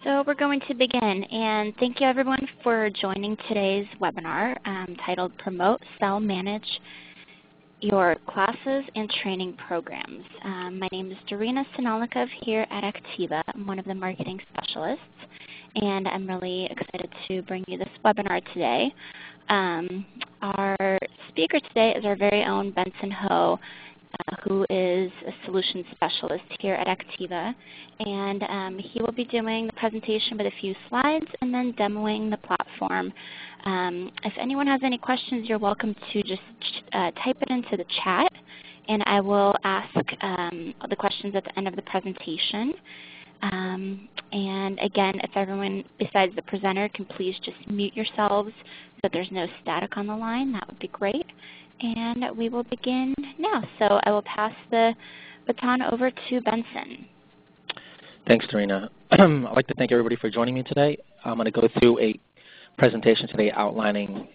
So we're going to begin, and thank you everyone for joining today's webinar titled Promote, Sell, Manage Your Classes and Training Programs. My name is Darina Sinalikov here at Acteva. I'm one of the marketing specialists, and I'm really excited to bring you this webinar today. Our speaker today is our very own Benson Ho, who is a solution specialist here at Acteva, and he will be doing the presentation with a few slides and then demoing the platform. If anyone has any questions, you're welcome to just type it into the chat, and I will ask the questions at the end of the presentation. And again, if everyone besides the presenter can please just mute yourselves so that there's no static on the line, that would be great. And we will begin now. So I will pass the baton over to Benson. Thanks, Darina. I'd like to thank everybody for joining me today. I'm going to go through a presentation today outlining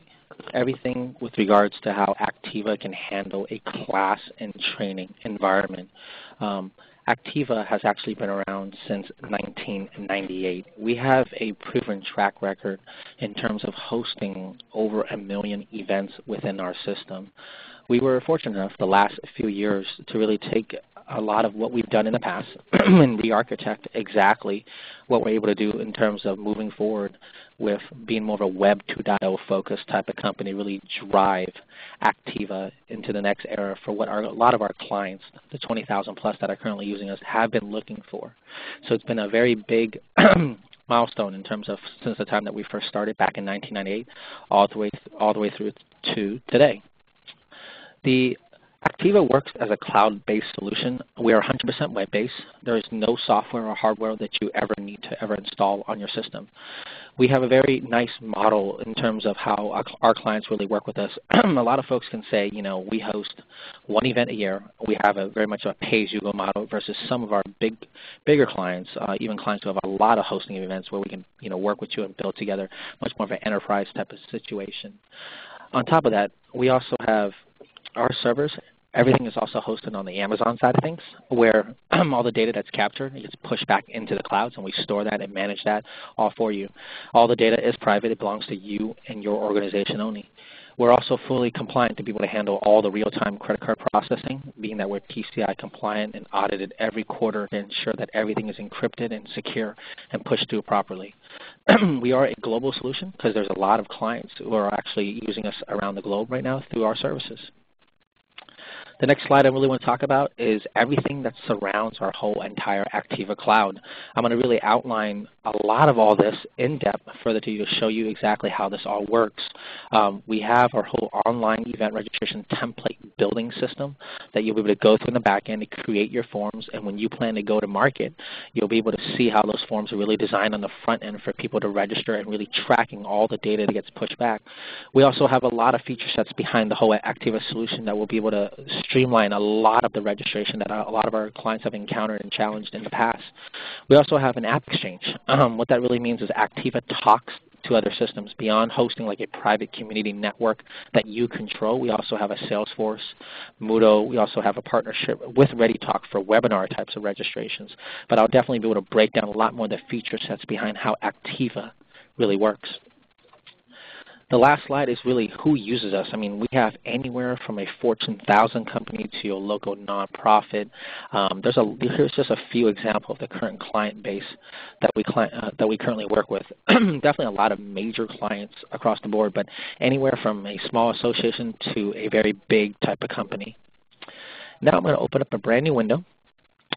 everything with regards to how Acteva can handle a class and training environment. Acteva has actually been around since 1998. We have a proven track record in terms of hosting over 1 million events within our system. We were fortunate enough the last few years to really take a lot of what we've done in the past and re-architect exactly what we're able to do in terms of moving forward with being more of a Web 2.0 focused type of company, really drive Acteva into the next era for what a lot of our clients, the 20,000 plus that are currently using us, have been looking for. So it's been a very big milestone in terms of since the time that we first started back in 1998 all the way through to today. The Acteva works as a cloud-based solution. We are 100% web-based. There is no software or hardware that you ever need to ever install on your system. We have a very nice model in terms of how our clients really work with us. A lot of folks can say, you know, we host one event a year. We have a very much a pay-as-you-go model versus some of our bigger clients, even clients who have a lot of hosting events where we can, you know, work with you and build together much more of an enterprise type of situation. On top of that, we also have our servers. Everything is also hosted on the Amazon side of things, where all the data that's captured gets pushed back into the clouds, and we store that and manage that all for you. All the data is private. It belongs to you and your organization only. We're also fully compliant to be able to handle all the real-time credit card processing, being that we're PCI compliant and audited every quarter to ensure that everything is encrypted and secure and pushed through properly. We are a global solution because there's a lot of clients who are actually using us around the globe right now through our services. The next slide I really want to talk about is everything that surrounds our whole entire Acteva cloud. I'm going to really outline a lot of all this in depth further to show you exactly how this all works. We have our whole online event registration template building system that you'll be able to go through in the back end to create your forms, and when you plan to go to market, you'll be able to see how those forms are really designed on the front end for people to register and really tracking all the data that gets pushed back. We also have a lot of feature sets behind the whole Acteva solution that will be able to streamline a lot of the registration that a lot of our clients have encountered and challenged in the past. We also have an app exchange. What that really means is Acteva talks to other systems. Beyond hosting like a private community network that you control, we also have a Salesforce, Moodle. We also have a partnership with ReadyTalk for webinar types of registrations. But I'll definitely be able to break down a lot more of the feature sets behind how Acteva really works. The last slide is really who uses us. I mean, we have anywhere from a Fortune 1000 company to your local nonprofit. Here's just a few examples of the current client base that we currently work with. Definitely a lot of major clients across the board, but anywhere from a small association to a very big type of company. Now I'm going to open up a brand new window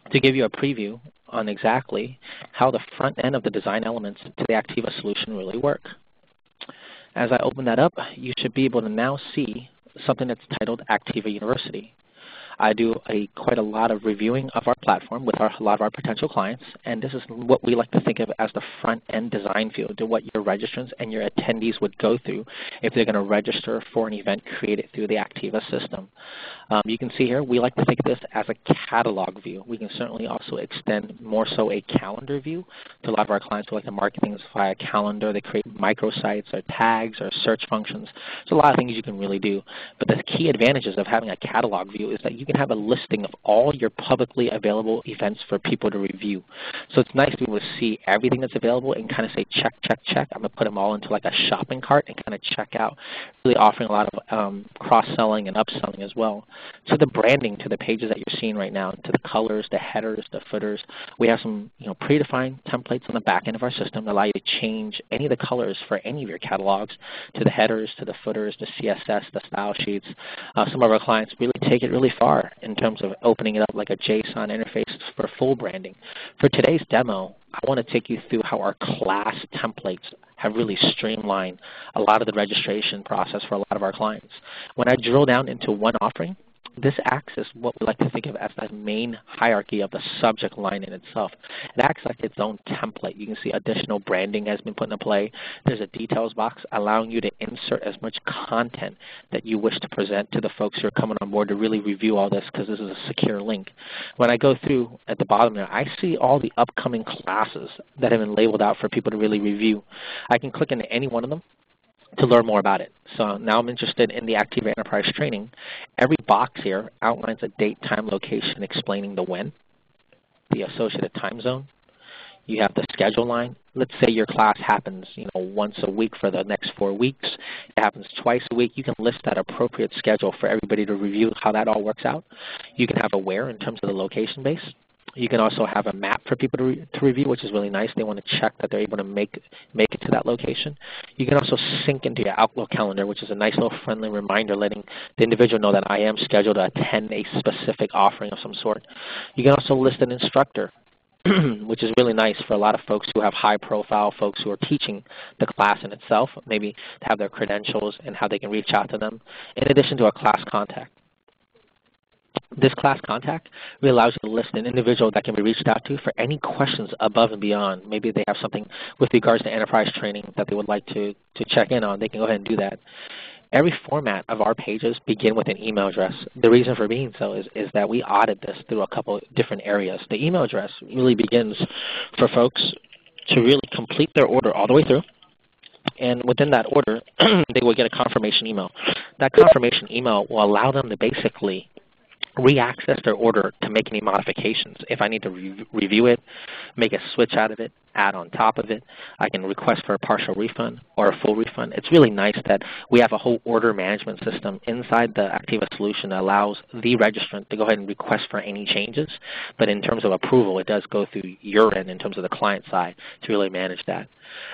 to give you a preview on exactly how the front end of the design elements to the Acteva solution really work. As I open that up, you should be able to now see something that's titled Acteva University. I do quite a lot of reviewing of our platform with a lot of our potential clients, and this is what we like to think of as the front-end design field to what your registrants and your attendees would go through if they're going to register for an event created through the Acteva system. You can see here we like to think of this as a catalog view. We can certainly also extend more so a calendar view to a lot of our clients who like to market things via calendar. They create microsites or tags or search functions. There's a lot of things you can really do, but the key advantages of having a catalog view is that you can can have a listing of all your publicly available events for people to review. So it's nice to be able to see everything that's available and kind of say check, check, check. I'm going to put them all into like a shopping cart and kind of check out, really offering a lot of cross-selling and upselling as well. To the branding, to the pages that you're seeing right now, to the colors, the headers, the footers, we have some predefined templates on the back end of our system that allow you to change any of the colors for any of your catalogs, to the headers, to the footers, the CSS, the style sheets. Some of our clients really take it really far in terms of opening it up like a JSON interface for full branding. For today's demo, I want to take you through how our class templates have really streamlined a lot of the registration process for a lot of our clients. When I drill down into one offering, this acts as what we like to think of as the main hierarchy of the subject line in itself. It acts like its own template. You can see additional branding has been put into play. There's a details box allowing you to insert as much content that you wish to present to the folks who are coming on board to really review all this, because this is a secure link. When I go through at the bottom there, I see all the upcoming classes that have been labeled out for people to really review. I can click into any one of them to learn more about it. So now I'm interested in the Acteva Enterprise Training. Every box here outlines a date, time, location, explaining the when, the associated time zone. You have the schedule line. Let's say your class happens once a week for the next 4 weeks. It happens twice a week. You can list that appropriate schedule for everybody to review how that all works out. You can have a where in terms of the location base. You can also have a map for people to review, which is really nice. They want to check that they're able to make it to that location. You can also sync into your Outlook calendar, which is a nice little friendly reminder letting the individual know that I am scheduled to attend a specific offering of some sort. You can also list an instructor, which is really nice for a lot of folks who have high profile, folks who are teaching the class in itself, maybe to have their credentials and how they can reach out to them, in addition to a class contact. This class contact really allows you to list an individual that can be reached out to for any questions above and beyond. Maybe they have something with regards to enterprise training that they would like to check in on. They can go ahead and do that. Every format of our pages begin with an email address. The reason for being so is that we audit this through a couple different areas. The email address really begins for folks to really complete their order all the way through. And within that order, they will get a confirmation email. That confirmation email will allow them to basically re-access their order to make any modifications. If I need to review it, make a switch out of it, add on top of it, I can request for a partial refund or a full refund. It's really nice that we have a whole order management system inside the Acteva solution that allows the registrant to go ahead and request for any changes. But in terms of approval, it does go through your end in terms of the client side to really manage that.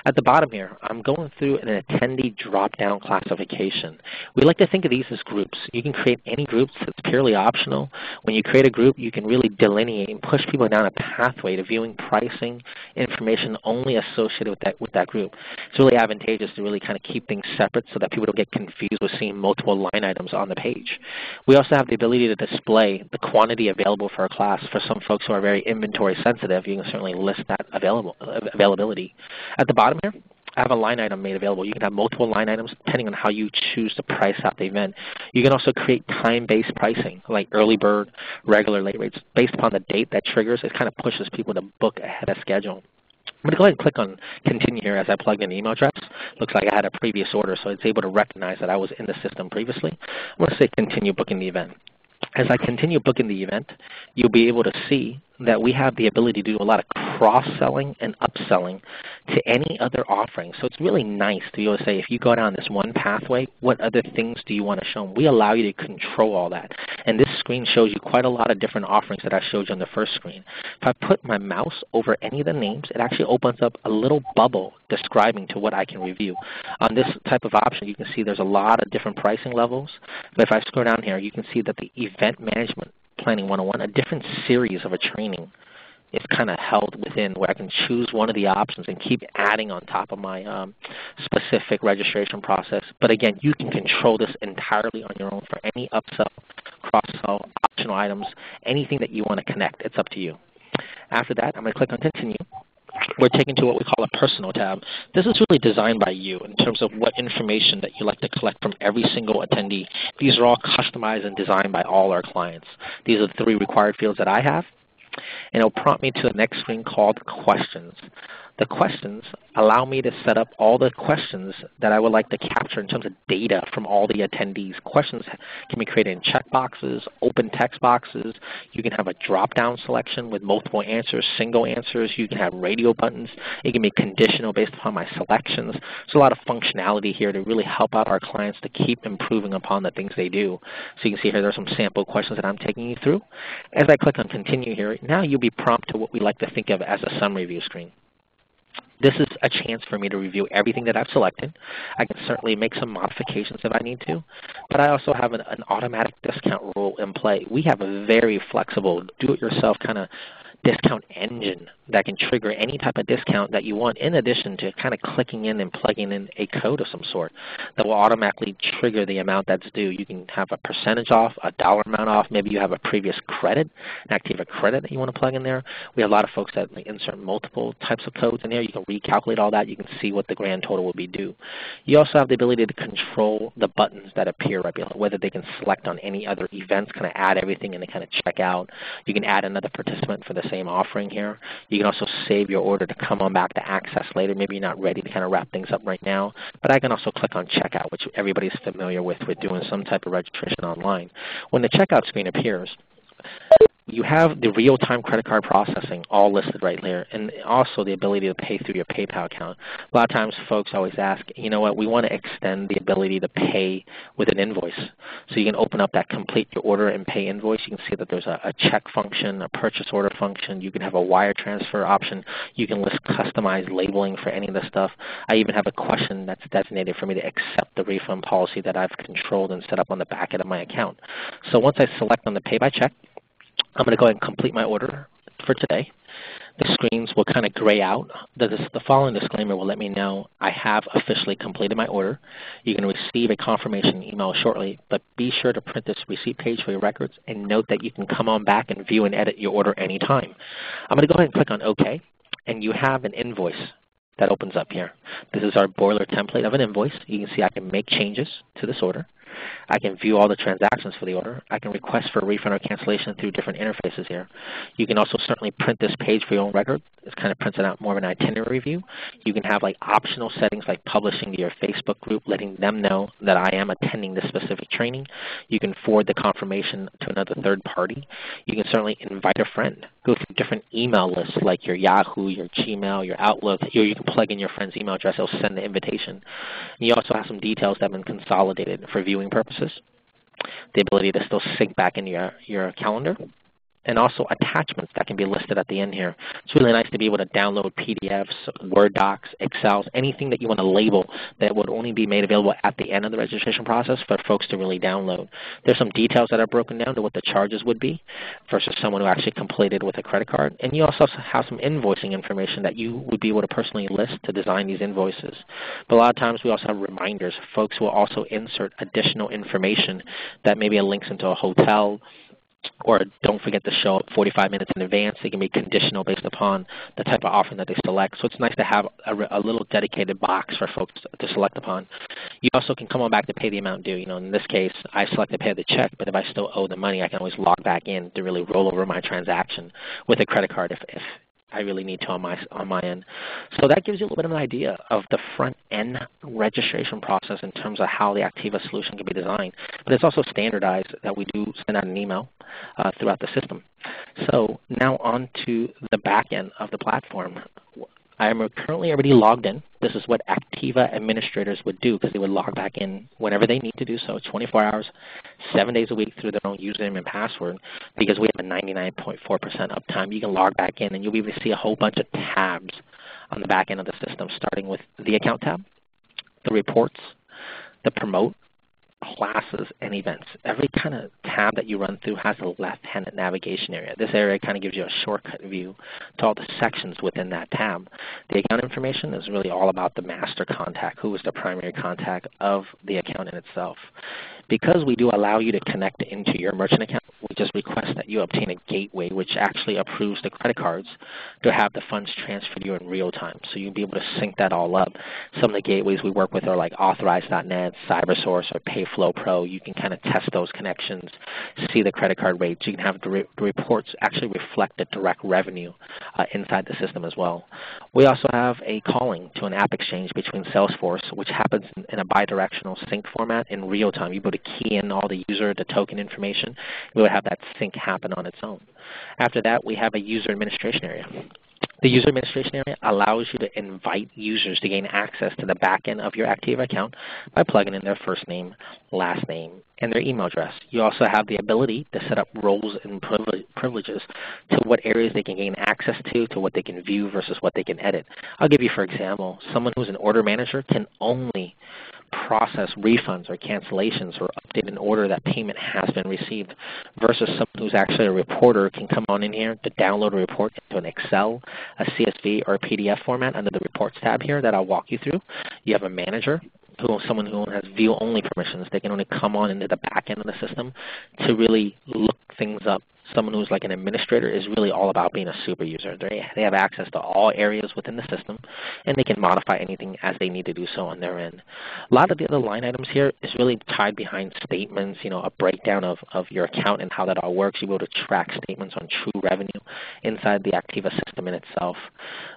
At the bottom here, I'm going through an attendee drop-down classification. We like to think of these as groups. You can create any groups. It's purely optional. When you create a group, you can really delineate and push people down a pathway to viewing pricing information only associated with that group. It's really advantageous to really kind of keep things separate so that people don't get confused with seeing multiple line items on the page. We also have the ability to display the quantity available for a class. For some folks who are very inventory sensitive, you can certainly list that availability. At the bottom here, I have a line item made available. You can have multiple line items depending on how you choose to price out the event. You can also create time-based pricing, like early bird, regular, late rates. Based upon the date that triggers, it kind of pushes people to book ahead of schedule. I'm going to go ahead and click on Continue here as I plugged in the email address. Looks like I had a previous order, so it's able to recognize that I was in the system previously. I'm going to say Continue booking the event. As I continue booking the event, you'll be able to see that we have the ability to do a lot of cross-selling and upselling to any other offering. So it's really nice to be able to say, if you go down this one pathway, what other things do you want to show them? We allow you to control all that. And this screen shows you quite a lot of different offerings that I showed you on the first screen. If I put my mouse over any of the names, it actually opens up a little bubble describing to what I can review. On this type of option, you can see there's a lot of different pricing levels. But if I scroll down here, you can see that the Event Management Planning 101, a different series of a training, is kind of held within where I can choose one of the options and keep adding on top of my specific registration process. But again, you can control this entirely on your own for any upsell, cross-sell, optional items, anything that you want to connect. It's up to you. After that, I'm going to click on Continue. We're taken to what we call a Personal tab. This is really designed by you in terms of what information that you like to collect from every single attendee. These are all customized and designed by all our clients. These are the 3 required fields that I have. And it'll prompt me to the next screen called Questions. The questions allow me to set up all the questions that I would like to capture in terms of data from all the attendees. Questions can be created in check boxes, open text boxes. You can have a drop-down selection with multiple answers, single answers. You can have radio buttons. It can be conditional based upon my selections. There's a lot of functionality here to really help out our clients to keep improving upon the things they do. So you can see here there are some sample questions that I'm taking you through. As I click on Continue here, now you'll be prompted to what we like to think of as a summary view screen. This is a chance for me to review everything that I've selected. I can certainly make some modifications if I need to, but I also have an automatic discount rule in play. We have a very flexible, do-it-yourself kind of discount engine that can trigger any type of discount that you want, in addition to kind of clicking in and plugging in a code of some sort that will automatically trigger the amount that's due. You can have a percentage off, a dollar amount off. Maybe you have a previous credit, an Acteva credit that you want to plug in there. We have a lot of folks that insert multiple types of codes in here. You can recalculate all that. You can see what the grand total will be due. You also have the ability to control the buttons that appear right below, whether they can select on any other events, kind of add everything and then kind of check out. You can add another participant for the same offering here. You can also save your order to come on back to access later. Maybe you're not ready to kind of wrap things up right now, but I can also click on checkout, which everybody's familiar with doing some type of registration online. When the checkout screen appears, you have the real-time credit card processing all listed right there, and also the ability to pay through your PayPal account. A lot of times folks always ask, you know what, we want to extend the ability to pay with an invoice. So you can open up that complete your order and pay invoice. You can see that there's a check function, a purchase order function. You can have a wire transfer option. You can list customized labeling for any of the stuff. I even have a question that's designated for me to accept the refund policy that I've controlled and set up on the back end of my account. So once I select on the pay by check, I'm going to go ahead and complete my order for today. The screens will kind of gray out. The following disclaimer will let me know I have officially completed my order. You're going to receive a confirmation email shortly, but be sure to print this receipt page for your records and note that you can come on back and view and edit your order anytime. I'm going to go ahead and click on OK, and you have an invoice that opens up here. This is our boiler template of an invoice. You can see I can make changes to this order. I can view all the transactions for the order. I can request for a refund or cancellation through different interfaces here. You can also certainly print this page for your own record. It kind of prints it out more of an itinerary view. You can have like optional settings like publishing to your Facebook group, letting them know that I am attending this specific training. You can forward the confirmation to another third party. You can certainly invite a friend. Go through different email lists like your Yahoo, your Gmail, your Outlook, or you can plug in your friend's email address. They'll send the invitation. And you also have some details that have been consolidated for viewing purposes. The ability to still sync back into your calendar, and also attachments that can be listed at the end here. It's really nice to be able to download PDFs, Word docs, Excels, anything that you want to label that would only be made available at the end of the registration process for folks to really download. There's some details that are broken down to what the charges would be versus someone who actually completed with a credit card. And you also have some invoicing information that you would be able to personally list to design these invoices. But a lot of times we also have reminders. Folks will also insert additional information that maybe links into a hotel, or don't forget to show up 45 minutes in advance. They can be conditional based upon the type of offering that they select. So it's nice to have a little dedicated box for folks to select upon. You also can come on back to pay the amount due. You know, in this case, I select to pay the check, but if I still owe the money, I can always log back in to really roll over my transaction with a credit card if I really need to on my end. So that gives you a little bit of an idea of the front-end registration process in terms of how the Acteva solution can be designed. But it's also standardized that we do send out an email throughout the system. So now on to the back end of the platform. I am currently already logged in. This is what Acteva administrators would do because they would log back in whenever they need to do so, 24 hours, 7 days a week through their own username and password, because we have a 99.4% uptime. You can log back in and you'll be able to see a whole bunch of tabs on the back end of the system, starting with the account tab, the reports, the promote, classes, and events. Every kind of tab that you run through has a left-handed navigation area. This area kind of gives you a shortcut view to all the sections within that tab. The account information is really all about the master contact, who is the primary contact of the account in itself. Because we do allow you to connect into your merchant account, we just request that you obtain a gateway which actually approves the credit cards to have the funds transferred to you in real time. So you'll be able to sync that all up. Some of the gateways we work with are like Authorize.net, CyberSource, or PayFlow Pro. You can kind of test those connections, see the credit card rates. You can have the reports actually reflect the direct revenue inside the system as well. We also have a calling to an app exchange between Salesforce, which happens in a bidirectional sync format in real time. You able to key in all the user, the token information. We would have that sync happen on its own. After that, we have a user administration area. The user administration area allows you to invite users to gain access to the back end of your Acteva account by plugging in their first name, last name, and their email address. You also have the ability to set up roles and privileges to what areas they can gain access to what they can view versus what they can edit. I'll give you, for example, someone who's an order manager can only process refunds or cancellations or update an order that payment has been received, versus someone who's actually a reporter can come on in here to download a report into an Excel, a CSV, or a PDF format under the Reports tab here that I'll walk you through. You have a manager, someone who has view-only permissions. They can only come on into the back end of the system to really look things up. Someone who's like an administrator is really all about being a super user. They have access to all areas within the system, and they can modify anything as they need to do so on their end. A lot of the other line items here is really tied behind statements, a breakdown of your account and how that all works. You'll be able to track statements on true revenue inside the Acteva system in itself.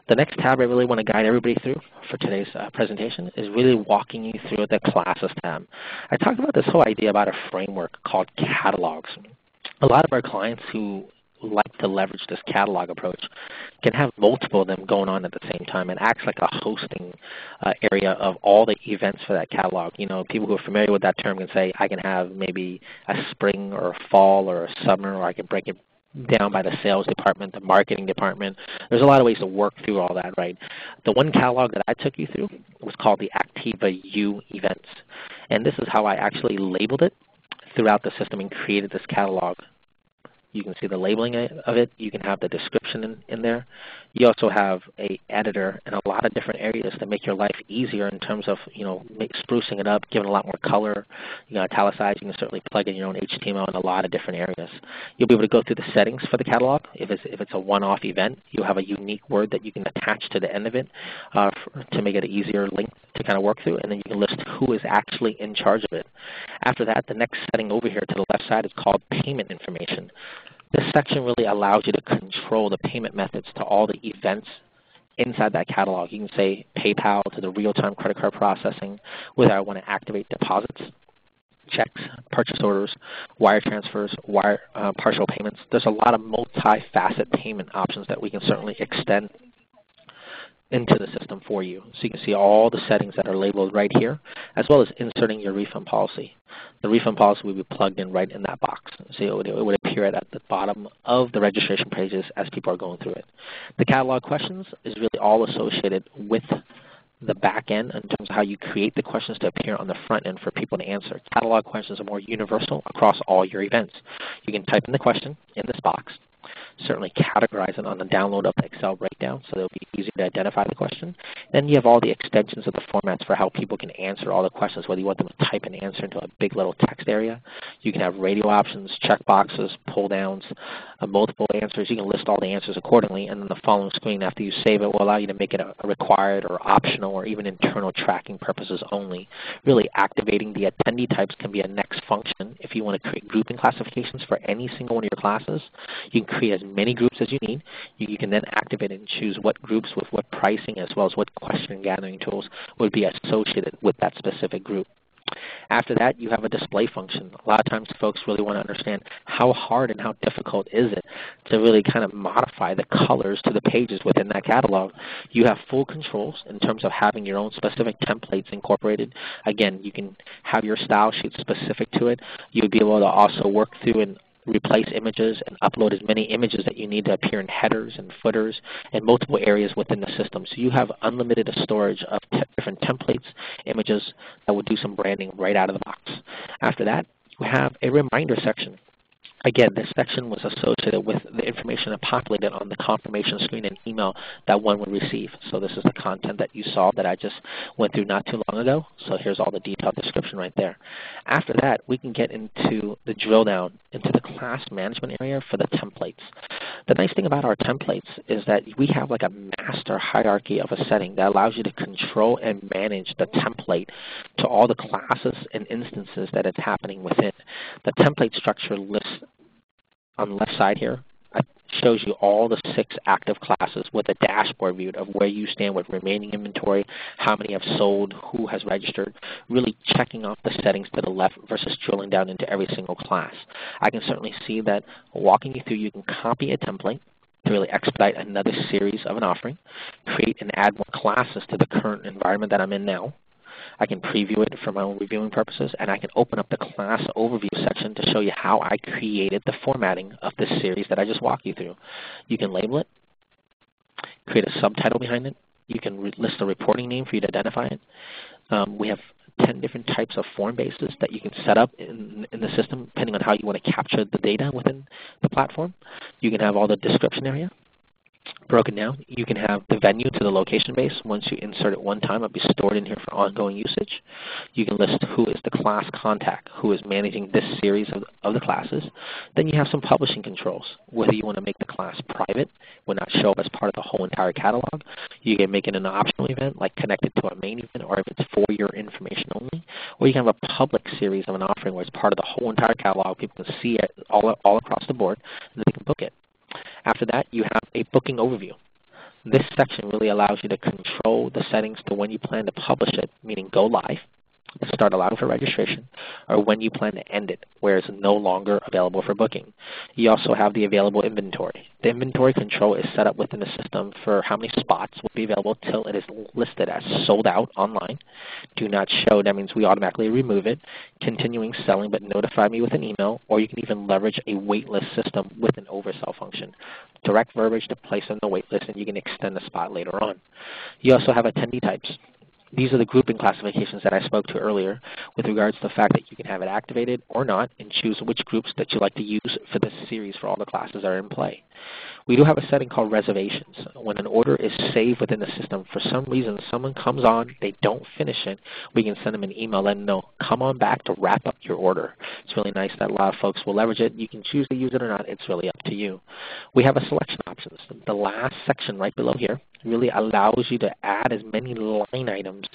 The next tab I really want to guide everybody through for today's presentation is really walking you through the Classes tab. I talked about this whole idea about a framework called catalogs. A lot of our clients who like to leverage this catalog approach can have multiple of them going on at the same time. It acts like a hosting area of all the events for that catalog. People who are familiar with that term can say, I can have maybe a spring or a fall or a summer, or I can break it down by the sales department, the marketing department. There's a lot of ways to work through all that, right? The one catalog that I took you through was called the Acteva U events. And this is how I actually labeled it throughout the system and created this catalog. You can see the labeling of it. You can have the description in there. You also have an editor in a lot of different areas to make your life easier in terms of sprucing it up, giving a lot more color. You can italicize. You can certainly plug in your own HTML in a lot of different areas. You'll be able to go through the settings for the catalog. If it's a one-off event, you'll have a unique word that you can attach to the end of it to make it an easier link to kind of work through, and then you can list who is actually in charge of it. After that, the next setting over here to the left side is called payment information. This section really allows you to control the payment methods to all the events inside that catalog. You can say PayPal to the real-time credit card processing, whether I want to activate deposits, checks, purchase orders, wire transfers, partial payments. There's a lot of multi-facet payment options that we can certainly extend into the system for you. So you can see all the settings that are labeled right here, as well as inserting your refund policy. The refund policy will be plugged in right in that box. So it would appear at the bottom of the registration pages as people are going through it. The catalog questions is really all associated with the back end in terms of how you create the questions to appear on the front end for people to answer. Catalog questions are more universal across all your events. You can type in the question in this box, certainly categorize it on the download of the Excel breakdown so it'll be easy to identify the question. Then you have all the extensions of the formats for how people can answer all the questions, whether you want them to type an answer into a big little text area. You can have radio options, check boxes, pull downs, multiple answers. You can list all the answers accordingly, and then the following screen after you save it will allow you to make it a required or optional or even internal tracking purposes only. Really activating the attendee types can be a next function. If you want to create grouping classifications for any single one of your classes, you can create as many groups as you need. You can then activate and choose what groups with what pricing as well as what question gathering tools would be associated with that specific group. After that, you have a display function. A lot of times folks really want to understand how hard and how difficult is it to really kind of modify the colors to the pages within that catalog. You have full controls in terms of having your own specific templates incorporated. Again, you can have your style sheet specific to it. You would be able to also work through and replace images and upload as many images that you need to appear in headers and footers and multiple areas within the system. So you have unlimited storage of different templates, images that will do some branding right out of the box. After that, we have a reminder section. Again, this section was associated with the information that populated on the confirmation screen and email that one would receive. So this is the content that you saw that I just went through not too long ago. So here's all the detailed description right there. After that, we can get into the drill down into the class management area for the templates. The nice thing about our templates is that we have like a master hierarchy of a setting that allows you to control and manage the template to all the classes and instances that it's happening within. The template structure lists on the left side here shows you all the 6 active classes with a dashboard view of where you stand with remaining inventory, how many have sold, who has registered, really checking off the settings to the left versus drilling down into every single class. I can certainly see that walking you through, you can copy a template to really expedite another series of an offering, create and add more classes to the current environment that I'm in now. I can preview it for my own reviewing purposes, and I can open up the class overview section to show you how I created the formatting of this series that I just walked you through. You can label it, create a subtitle behind it. You can list a reporting name for you to identify it. We have 10 different types of form bases that you can set up in the system depending on how you want to capture the data within the platform. You can have all the description area broken down. You can have the venue to the location base. Once you insert it one time, it'll be stored in here for ongoing usage. You can list who is the class contact, who is managing this series of the classes. Then you have some publishing controls, whether you want to make the class private, will not show up as part of the whole entire catalog. You can make it an optional event, like connected to a main event, or if it's for your information only. Or you can have a public series of an offering where it's part of the whole entire catalog. People can see it all across the board, and they can book it. After that, you have a booking overview. This section really allows you to control the settings to when you plan to publish it, meaning go live, start allowing for registration, or when you plan to end it, where it's no longer available for booking. You also have the available inventory. The inventory control is set up within the system for how many spots will be available till it is listed as sold out online. Do not show, that means we automatically remove it. Continuing selling, but notify me with an email, or you can even leverage a waitlist system with an oversell function. Direct verbiage to place on the waitlist, and you can extend the spot later on. You also have attendee types. These are the grouping classifications that I spoke to earlier with regards to the fact that you can have it activated or not and choose which groups that you like to use for this series for all the classes that are in play. We do have a setting called reservations. When an order is saved within the system, for some reason someone comes on, they don't finish it, we can send them an email letting them know, come on back to wrap up your order. It's really nice that a lot of folks will leverage it. You can choose to use it or not. It's really up to you. We have a selection options. The last section right below here really allows you to add as many line items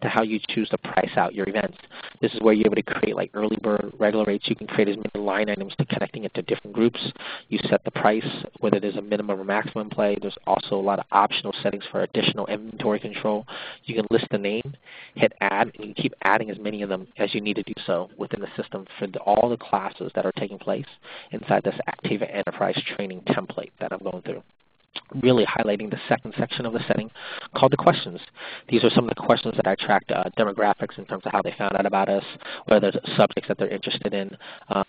to how you choose to price out your events. This is where you're able to create like early bird, regular rates. You can create as many line items to connecting it to different groups. You set the price, whether there's a minimum or maximum play. There's also a lot of optional settings for additional inventory control. You can list the name, hit add, and you can keep adding as many of them as you need to do so within the system for all the classes that are taking place inside this Acteva Enterprise training template that I'm going through. Really highlighting the second section of the setting called the questions. These are some of the questions that I tracked demographics in terms of how they found out about us, whether there's subjects that they're interested in.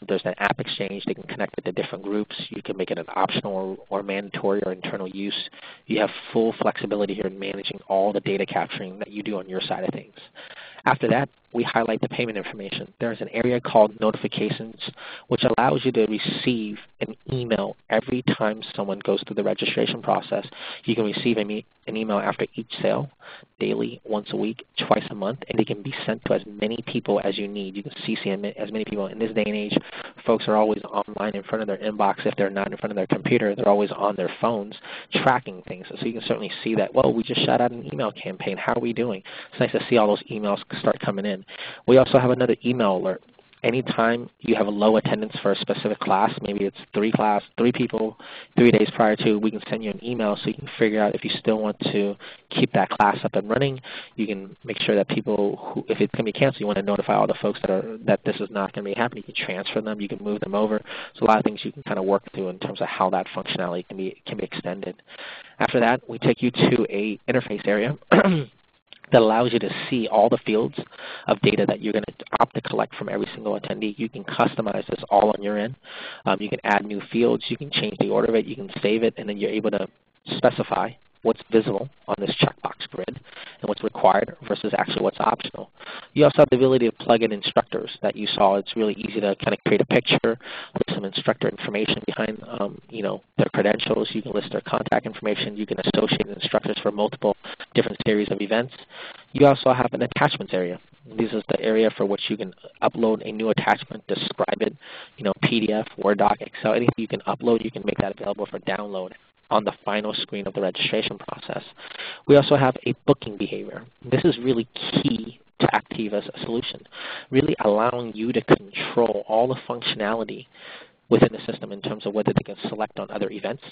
There's an app exchange. They can connect it to different groups. You can make it an optional or mandatory or internal use. You have full flexibility here in managing all the data capturing that you do on your side of things. After that, we highlight the payment information. There's an area called notifications, which allows you to receive an email every time someone goes through the registration process. You can receive an email after each sale, daily, once a week, twice a month, and it can be sent to as many people as you need. You can CC as many people. In this day and age, folks are always online in front of their inbox. If they're not in front of their computer, they're always on their phones tracking things. So you can certainly see that, well, we just shot out an email campaign. How are we doing? It's nice to see all those emails start coming in. We also have another email alert. Anytime you have a low attendance for a specific class, maybe it's three people, 3 days prior to, we can send you an email so you can figure out if you still want to keep that class up and running. You can make sure that people, if it's going to be canceled, you want to notify all the folks that this is not going to be happening. You can transfer them. You can move them over. So a lot of things you can kind of work through in terms of how that functionality can be extended. After that, we take you to a interface area that allows you to see all the fields of data that you're going to opt to collect from every single attendee. You can customize this all on your end. You can add new fields. You can change the order of it. You can save it, and then you're able to specify what's visible on this checkbox grid and what's required versus actually what's optional. You also have the ability to plug in instructors that you saw. It's really easy to kind of create a picture with some instructor information behind their credentials. You can list their contact information. You can associate instructors for multiple different series of events. You also have an attachments area. This is the area for which you can upload a new attachment, describe it, PDF, Word doc, Excel, anything you can upload, you can make that available for download on the final screen of the registration process. We also have a booking behavior. This is really key to Acteva's solution, really allowing you to control all the functionality within the system in terms of whether they can select on other events,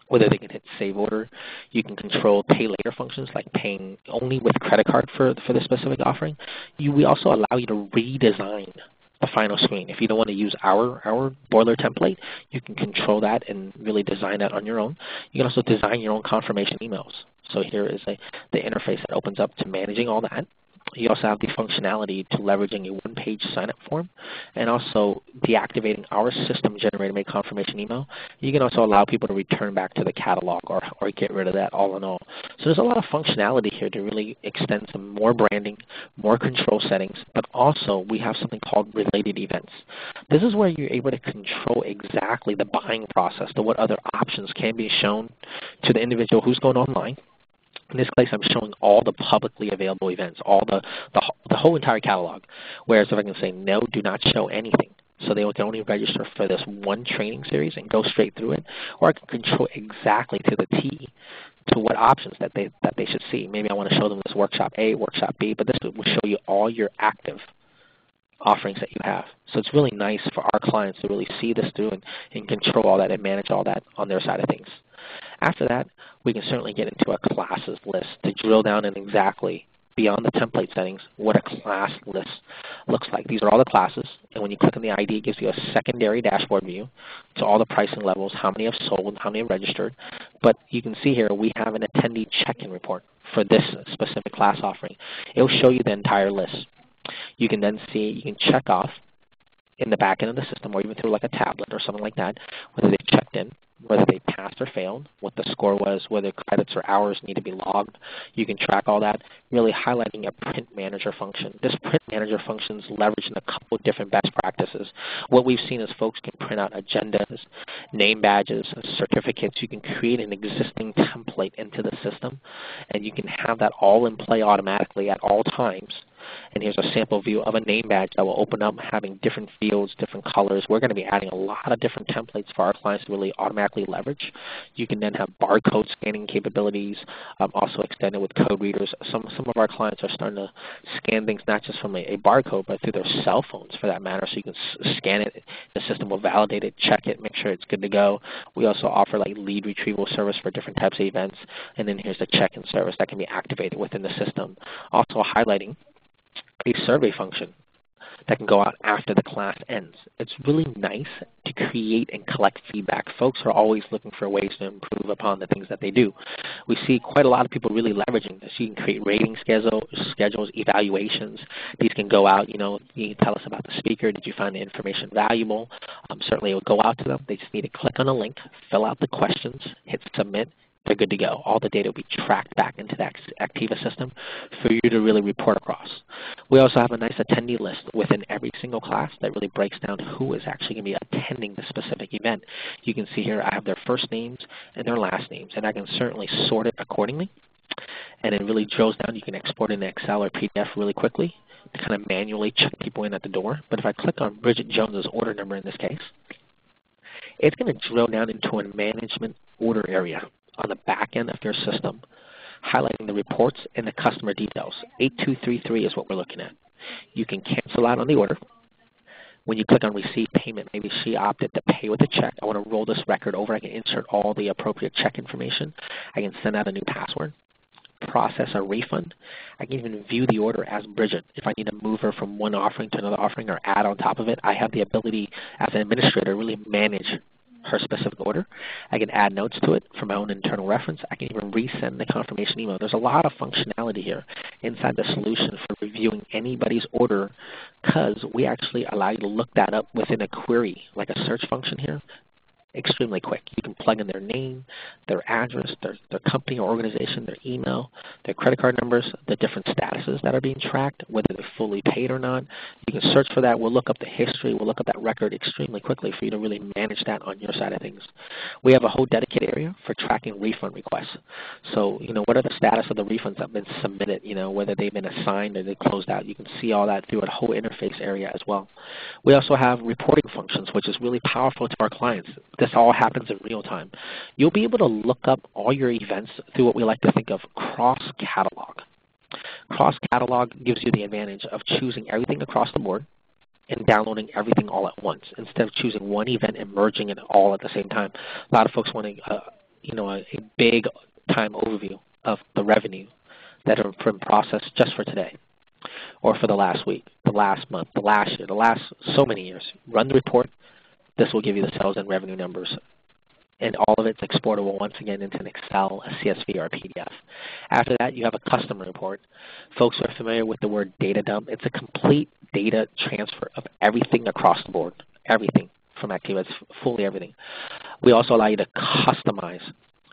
whether they can hit save order. You can control pay later functions like paying only with credit card for the specific offering. We also allow you to redesign the final screen. If you don't want to use our boiler template, you can control that and really design that on your own. You can also design your own confirmation emails. So here is the interface that opens up to managing all that. You also have the functionality to leveraging a one-page sign-up form and also deactivating our system-generated mail confirmation email. You can also allow people to return back to the catalog or get rid of that all in all. So there's a lot of functionality here to really extend some more branding, more control settings, but also we have something called related events. This is where you're able to control exactly the buying process, to what other options can be shown to the individual who's going online. In this case, I'm showing all the publicly available events, all the whole entire catalog. Whereas if I can say, no, do not show anything, so they can only register for this one training series and go straight through it, or I can control exactly to the T to what options that they should see. Maybe I want to show them this workshop A, workshop B, but this will show you all your active offerings that you have. So it's really nice for our clients to really see this through and control all that and manage all that on their side of things. After that, we can certainly get into a classes list to drill down in exactly beyond the template settings what a class list looks like. These are all the classes, and when you click on the ID, it gives you a secondary dashboard view to all the pricing levels, how many have sold, how many have registered. But you can see here we have an attendee check-in report for this specific class offering. It will show you the entire list. You can then see, you can check off in the back end of the system or even through like a tablet or something like that, whether they checked in, whether they passed or failed, what the score was, whether credits or hours need to be logged. You can track all that, really highlighting a print manager function. This print manager function is leveraged in a couple of different best practices. What we've seen is folks can print out agendas, name badges, certificates. You can create an existing template into the system, and you can have that all in play automatically at all times. And here's a sample view of a name badge that will open up having different fields, different colors. We're going to be adding a lot of different templates for our clients to really automatically leverage. You can then have barcode scanning capabilities, also extended with code readers. Some of our clients are starting to scan things not just from a barcode, but through their cell phones for that matter. So you can scan it. The system will validate it, check it, make sure it's good to go. We also offer like lead retrieval service for different types of events. And then here's the check-in service that can be activated within the system. Also highlighting a survey function that can go out after the class ends. It's really nice to create and collect feedback. Folks are always looking for ways to improve upon the things that they do. We see quite a lot of people really leveraging this. You can create rating schedules, evaluations. These can go out, you can tell us about the speaker. Did you find the information valuable? Certainly it will go out to them. They just need to click on a link, fill out the questions, hit submit. They're good to go. All the data will be tracked back into the Acteva system for you to really report across. We also have a nice attendee list within every single class that really breaks down who is actually going to be attending the specific event. You can see here I have their first names and their last names, and I can certainly sort it accordingly. And it really drills down. You can export it in Excel or PDF really quickly to kind of manually check people in at the door. But if I click on Bridget Jones's order number in this case, it's going to drill down into a management order area on the back end of your system, highlighting the reports and the customer details. 8233 is what we're looking at. You can cancel out on the order. When you click on receive payment, maybe she opted to pay with a check. I want to roll this record over. I can insert all the appropriate check information. I can send out a new password, process a refund. I can even view the order as Bridget. If I need to move her from one offering to another offering or add on top of it, I have the ability as an administrator to really manage her specific order. I can add notes to it for my own internal reference. I can even resend the confirmation email. There's a lot of functionality here inside the solution for reviewing anybody's order because we actually allow you to look that up within a query, like a search function here, extremely quick. You can plug in their name, their address, their company or organization, their email, their credit card numbers, the different statuses that are being tracked, whether they're fully paid or not. You can search for that. We'll look up the history. We'll look up that record extremely quickly for you to really manage that on your side of things. We have a whole dedicated area for tracking refund requests. So, what are the status of the refunds that have been submitted, whether they've been assigned or they closed out. You can see all that through a whole interface area as well. We also have reporting functions, which is really powerful to our clients. This all happens in real time. You'll be able to look up all your events through what we like to think of cross-catalog. Cross-catalog gives you the advantage of choosing everything across the board, and downloading everything all at once instead of choosing one event and merging it all at the same time. A lot of folks want a big time overview of the revenue that are from process just for today, or for the last week, the last month, the last year, the last so many years. Run the report. This will give you the sales and revenue numbers. And all of it's exportable once again into an Excel, a CSV, or a PDF. After that, you have a customer report. Folks who are familiar with the word data dump, it's a complete data transfer of everything across the board, everything from Acteva. It's fully everything. We also allow you to customize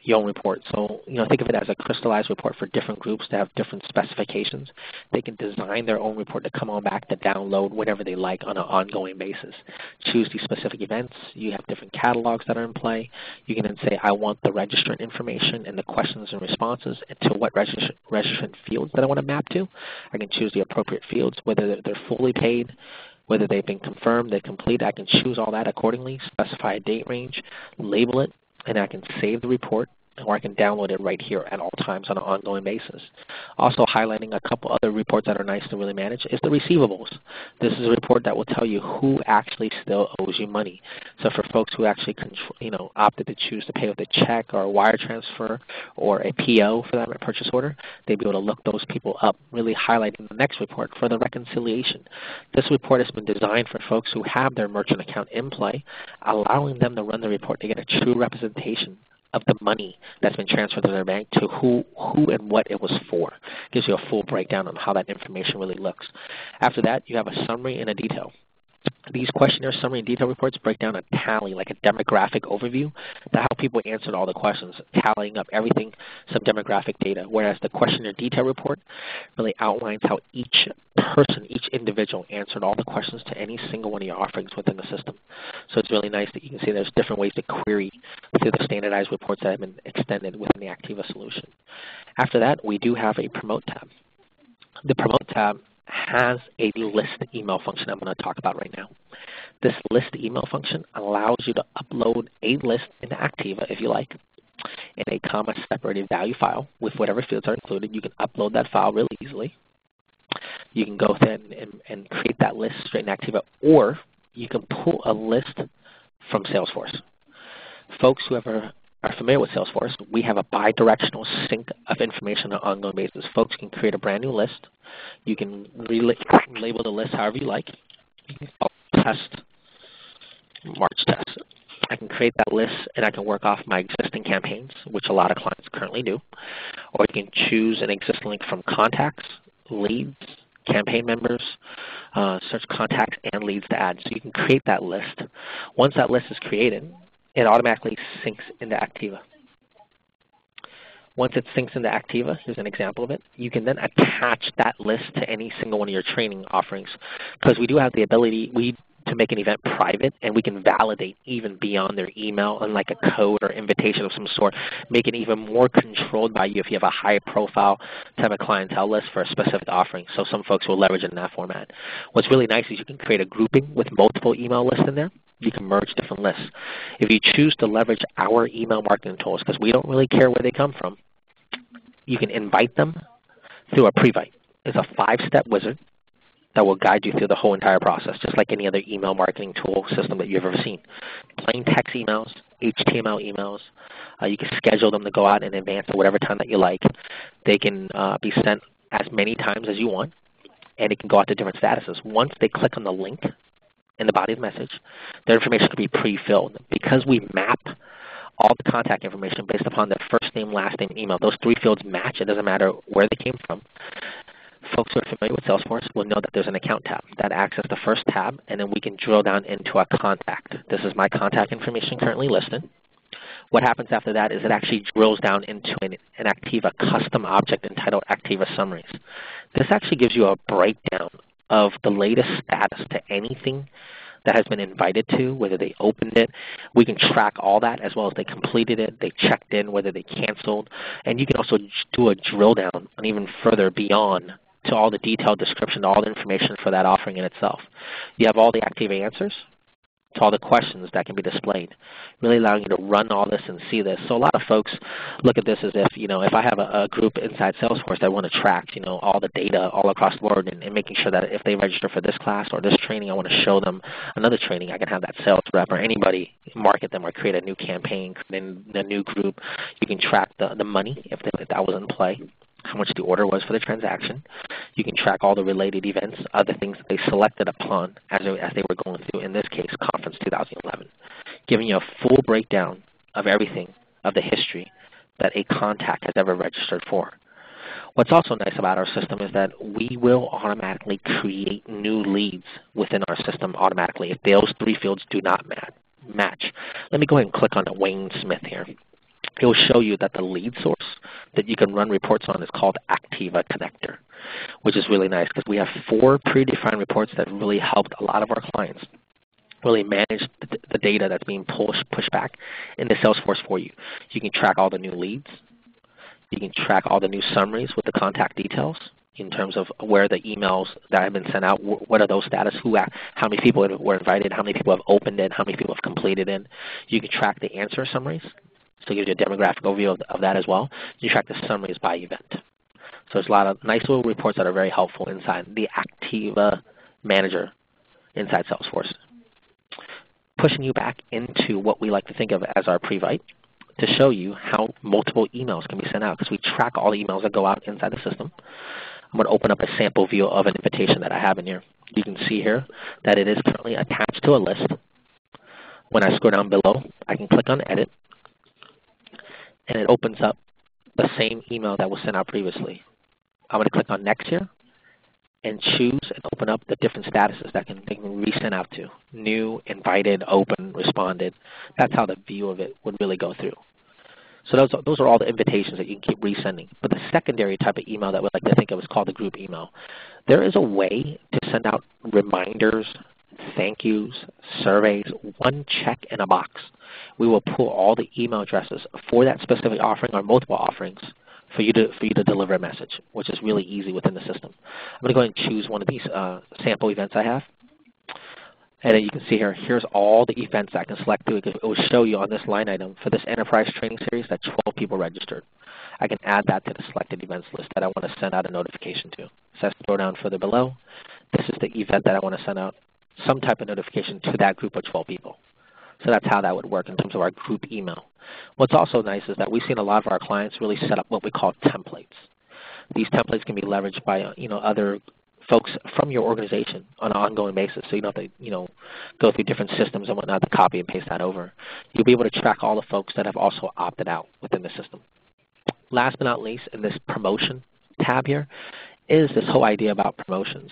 your own report. So think of it as a crystallized report for different groups that have different specifications. They can design their own report to come on back to download whenever they like on an ongoing basis. Choose these specific events. You have different catalogs that are in play. You can then say, I want the registrant information and the questions and responses to what registrant fields that I want to map to. I can choose the appropriate fields, whether they're fully paid, whether they've been confirmed, they're complete. I can choose all that accordingly, specify a date range, label it, and I can save the report, or I can download it right here at all times on an ongoing basis. Also highlighting a couple other reports that are nice to really manage is the receivables. This is a report that will tell you who actually still owes you money. So for folks who actually opted to choose to pay with a check or a wire transfer or a PO for that purchase order, they'll be able to look those people up, really highlighting the next report for the reconciliation. This report has been designed for folks who have their merchant account in play, allowing them to run the report to get a true representation of the money that's been transferred to their bank to who and what it was for. Gives you a full breakdown on how that information really looks. After that, you have a summary and a detail. These questionnaire summary and detail reports break down a tally, like a demographic overview, to how people answered all the questions, tallying up everything, some demographic data, whereas the questionnaire detail report really outlines how each person, each individual answered all the questions to any single one of your offerings within the system. So it's really nice that you can see there's different ways to query through the standardized reports that have been extended within the Acteva solution. After that, we do have a Promote tab. The Promote tab has a list email function I'm going to talk about right now. This list email function allows you to upload a list into Acteva, if you like, in a comma-separated value file with whatever fields are included. You can upload that file really easily. You can go ahead and create that list straight in Acteva, or you can pull a list from Salesforce. Folks who are familiar with Salesforce, we have a bi-directional sync of information on an ongoing basis. Folks can create a brand new list. You can label the list however you like. You can call it test, March test. I can create that list and I can work off my existing campaigns, which a lot of clients currently do. Or you can choose an existing link from contacts, leads, campaign members, search contacts and leads to add. So you can create that list. Once that list is created, it automatically syncs into Acteva. Once it syncs into Acteva, here's an example of it, you can then attach that list to any single one of your training offerings, because we do have the ability to make an event private, and we can validate even beyond their email, unlike a code or invitation of some sort, make it even more controlled by you if you have a high-profile type of clientele list for a specific offering. So some folks will leverage it in that format. What's really nice is you can create a grouping with multiple email lists in there. You can merge different lists. If you choose to leverage our email marketing tools, because we don't really care where they come from, you can invite them through a pre-invite. It's a 5-step wizard that will guide you through the whole entire process, just like any other email marketing tool system that you've ever seen. Plain text emails, HTML emails. You can schedule them to go out in advance at whatever time that you like. They can be sent as many times as you want, and it can go out to different statuses. Once they click on the link in the body of the message, their information can be pre-filled. Because we map all the contact information based upon their first name, last name, email, those 3 fields match. It doesn't matter where they came from. Folks who are familiar with Salesforce will know that there's an account tab. That acts as the first tab, and then we can drill down into a contact. This is my contact information currently listed. What happens after that is it actually drills down into an Acteva custom object entitled Acteva Summaries. This actually gives you a breakdown of the latest status to anything that has been invited to, whether they opened it. We can track all that as well as they completed it, they checked in, whether they canceled. And you can also do a drill down and even further beyond to all the detailed description, all the information for that offering in itself. You have all the Acteva answers. to all the questions that can be displayed, really allowing you to run all this and see this. So a lot of folks look at this as if, if I have a group inside Salesforce that I want to track, all the data all across the board and making sure that if they register for this class or this training, I want to show them another training. I can have that sales rep or anybody market them or create a new campaign, create a new group. You can track the money if that was in play, how much the order was for the transaction. You can track all the related events, other things that they selected upon as they were going through, in this case, Conference 2011, giving you a full breakdown of everything, of the history that a contact has ever registered for. What's also nice about our system is that we will automatically create new leads within our system automatically if those 3 fields do not match. Let me go ahead and click on Wayne Smith here. It will show you that the lead source that you can run reports on is called Acteva Connector, which is really nice because we have 4 predefined reports that really helped a lot of our clients really manage the data that's being pushed back into Salesforce for you. You can track all the new leads. You can track all the new summaries with the contact details in terms of where the emails that have been sent out, what are those status, how many people were invited, how many people have opened it, how many people have completed it. You can track the answer summaries. So it gives you a demographic overview of that as well. You track the summaries by event. So there's a lot of nice little reports that are very helpful inside the Acteva Manager inside Salesforce. Pushing you back into what we like to think of as our pre-vite to show you how multiple emails can be sent out because we track all the emails that go out inside the system. I'm going to open up a sample view of an invitation that I have in here. You can see here that it is currently attached to a list. When I scroll down below, I can click on Edit, and it opens up the same email that was sent out previously. I'm going to click on Next here and choose and open up the different statuses that they can resend out to. New, invited, open, responded. That's how the view of it would really go through. So those are all the invitations that you can keep resending. But the secondary type of email that we like to think of is called the group email. There is a way to send out reminders, thank yous, surveys, one check in a box. We will pull all the email addresses for that specific offering or multiple offerings for you to deliver a message, which is really easy within the system. I'm going to go ahead and choose one of these sample events I have. And then you can see here, here's all the events I can select through. It will show you on this line item for this enterprise training series that 12 people registered. I can add that to the selected events list that I want to send out a notification to. So I scroll down further below. This is the event that I want to send out some type of notification to that group of 12 people. So that's how that would work in terms of our group email. What's also nice is that we've seen a lot of our clients really set up what we call templates. These templates can be leveraged by other folks from your organization on an ongoing basis, so you don't have to go through different systems and whatnot to copy and paste that over. You'll be able to track all the folks that have also opted out within the system. Last but not least, in this promotion tab here, is this whole idea about promotions.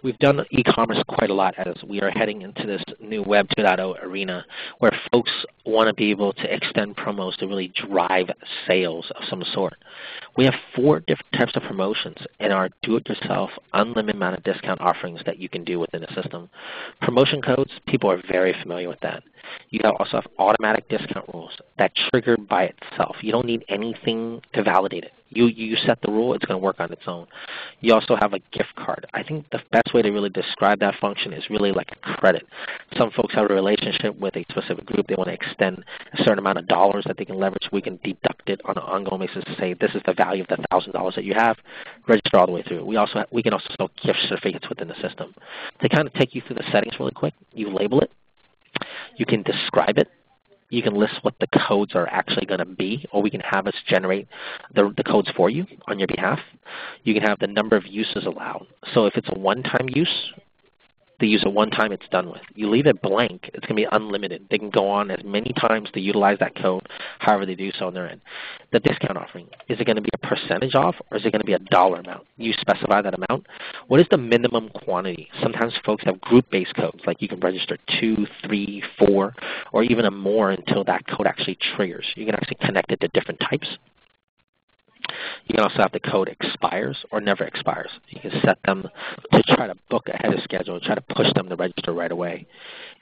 We've done e-commerce quite a lot as we are heading into this new Web 2.0 arena where folks want to be able to extend promos to really drive sales of some sort. We have 4 different types of promotions in our do-it-yourself unlimited amount of discount offerings that you can do within the system. Promotion codes, people are very familiar with that. You also have automatic discount rules that trigger by itself. You don't need anything to validate it. You set the rule, it's going to work on its own. You also have a gift card. I think the best way to really describe that function is really like a credit. Some folks have a relationship with a specific group. They want to extend a certain amount of dollars that they can leverage. We can deduct it on an ongoing basis to say this is the value of the $1,000 that you have. Register all the way through. We can also sell gift certificates within the system. To kind of take you through the settings really quick, you label it. You can describe it. You can list what the codes are actually going to be, or we can have us generate the codes for you on your behalf. You can have the number of uses allowed. So if it's a one-time use, they use it one time, it's done with. You leave it blank, it's going to be unlimited. They can go on as many times to utilize that code, however they do so on their end. The discount offering, is it going to be a percentage off, or is it going to be a dollar amount? You specify that amount. What is the minimum quantity? Sometimes folks have group-based codes, like you can register 2, 3, 4, or even a more until that code actually triggers. You can actually connect it to different types. You can also have the code expires or never expires. You can set them to try to book ahead of schedule and try to push them to register right away.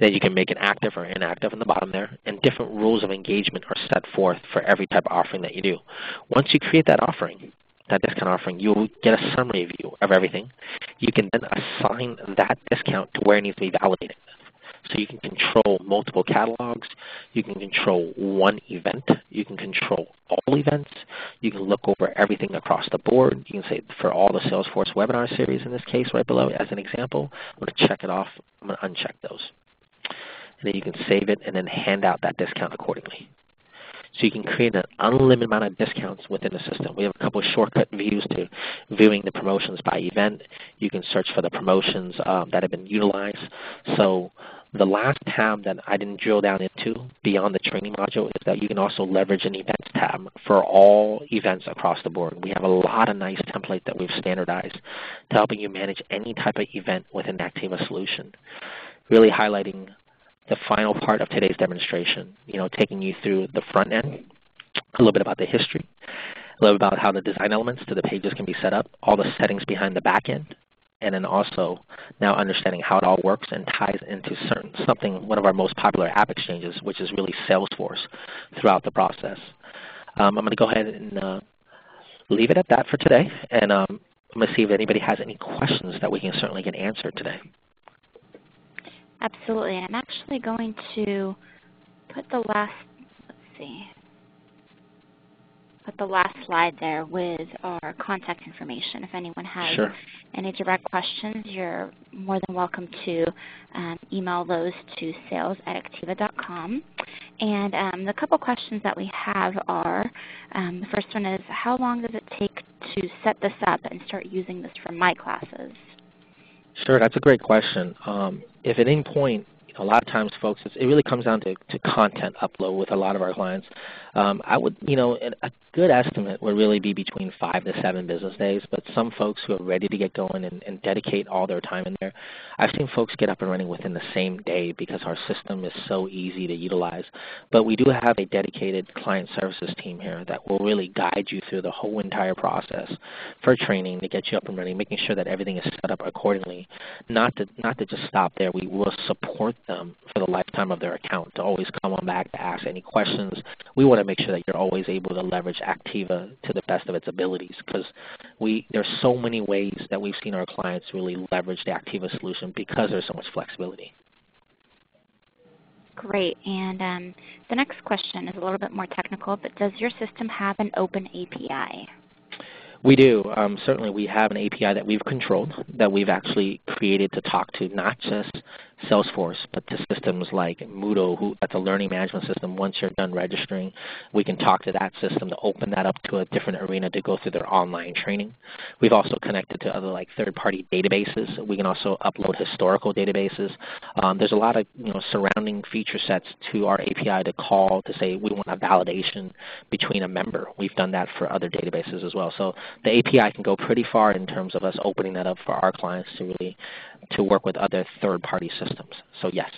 Then you can make it active or inactive in the bottom there, and different rules of engagement are set forth for every type of offering that you do. Once you create that offering, that discount offering, you will get a summary view of everything. You can then assign that discount to where it needs to be validated. So you can control multiple catalogs. You can control one event. You can control all events. You can look over everything across the board. You can say for all the Salesforce webinar series in this case right below as an example, I'm going to check it off. I'm going to uncheck those. And then you can save it and then hand out that discount accordingly. So you can create an unlimited amount of discounts within the system. We have a couple of shortcut views to viewing the promotions by event. You can search for the promotions that have been utilized. So the last tab that I didn't drill down into beyond the training module is that you can also leverage an events tab for all events across the board. We have a lot of nice templates that we've standardized to helping you manage any type of event within the Acteva solution, really highlighting the final part of today's demonstration, taking you through the front end, a little bit about the history, a little bit about how the design elements to the pages can be set up, all the settings behind the back end, and then also now understanding how it all works and ties into one of our most popular app exchanges, which is really Salesforce throughout the process. I'm going to go ahead and leave it at that for today, and I'm going to see if anybody has any questions that we can certainly get answered today. Absolutely, and I'm actually going to put the last, put the last slide there with our contact information. If anyone has any direct questions, you're more than welcome to email those to sales@acteva.com. And the couple questions that we have are, the first one is, how long does it take to set this up and start using this for my classes? Sure, that's a great question. If at any point, a lot of times, folks, it really comes down to content upload with a lot of our clients. I would, a good estimate would really be between 5 to 7 business days, but some folks who are ready to get going and dedicate all their time in there, I've seen folks get up and running within the same day because our system is so easy to utilize. But we do have a dedicated client services team here that will really guide you through the whole entire process for training to get you up and running, making sure that everything is set up accordingly. Not to just stop there. We will support them for the lifetime of their account to always come on back to ask any questions. We want to make sure that you're always able to leverage Acteva to the best of its abilities, because there's so many ways that we've seen our clients really leverage the Acteva solution because there's so much flexibility. Great. And the next question is a little bit more technical, but does your system have an open API? We do. Certainly we have an API that we've controlled, that we've actually created to talk to not just Salesforce, but to systems like Moodle, that's a learning management system. Once you're done registering, we can talk to that system to open that up to a different arena to go through their online training. We've also connected to other third-party databases. We can also upload historical databases. There's a lot of surrounding feature sets to our API to call to say we want a validation between a member. We've done that for other databases as well. So the API can go pretty far in terms of us opening that up for our clients to really work with other third-party systems. So yes.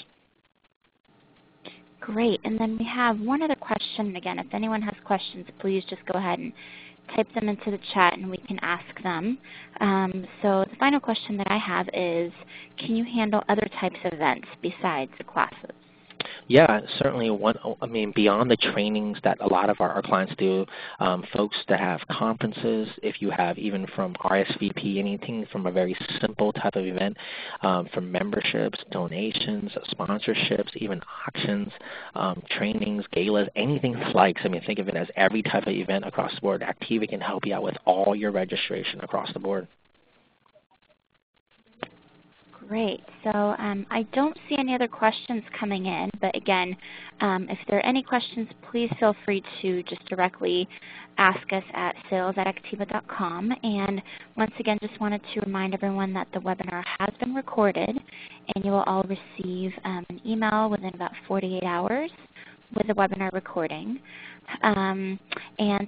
Great. And then we have one other question. Again, if anyone has questions, please just go ahead and type them into the chat and we can ask them. So the final question that I have is, can you handle other types of events besides the classes? Yeah, certainly. Beyond the trainings that a lot of our clients do, folks that have conferences, if you have even from RSVP, anything from a very simple type of event, from memberships, donations, sponsorships, even auctions, trainings, galas, anything like. Think of it as every type of event across the board. Acteva can help you out with all your registration across the board. Great. So I don't see any other questions coming in, but again, if there are any questions, please feel free to just directly ask us at sales@acteva.com. And once again, just wanted to remind everyone that the webinar has been recorded, and you will all receive an email within about 48 hours with the webinar recording. And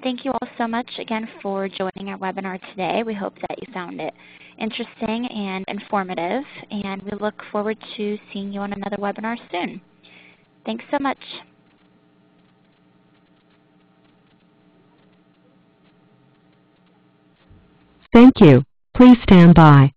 thank you all so much again for joining our webinar today. We hope that you found it interesting and informative, and we look forward to seeing you on another webinar soon. Thanks so much. Thank you. Please stand by.